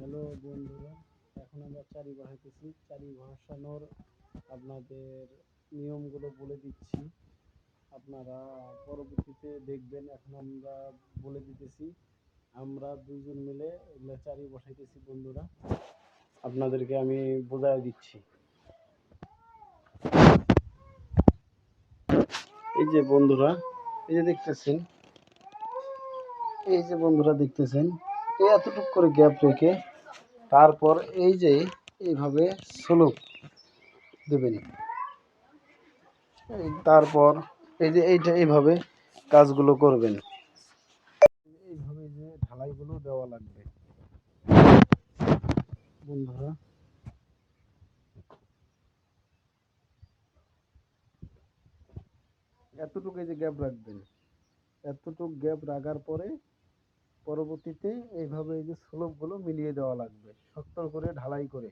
Hello বন্ধুরা, এখন আমরা চারি বসাইতেছি। চারি বসানোর আপনাদের নিয়মগুলো বলে দিচ্ছি, আপনারা পরবর্তীতে দেখবেন। এখন আমরা বলে দিতেছি, আমরা দুইজন মিলে এগুলো চারি বসাইতেছি বন্ধুরা, আপনাদেরকে আমি বোঝাই দিচ্ছি। এই যে বন্ধুরা, এই যে দেখতেছেন, এই এতটুকু করে গ্যাপ রেখে তারপর এই যে এইভাবে স্লোপ দেবেন। তারপর এই যে এইটা এইভাবে কাজগুলো করবেন। এইভাবে যে ঢালাইগুলো দেওয়া লাগবে বন্ধুরা। এতটুকু এই যে গ্যাপ রাখবেন, এতটুকু গ্যাপ রাখার পরে পরবর্তীতে এইভাবে এই যে স্লোপগুলো মিলিয়ে দেওয়া লাগবে, শক্ত করে ঢালাই করে।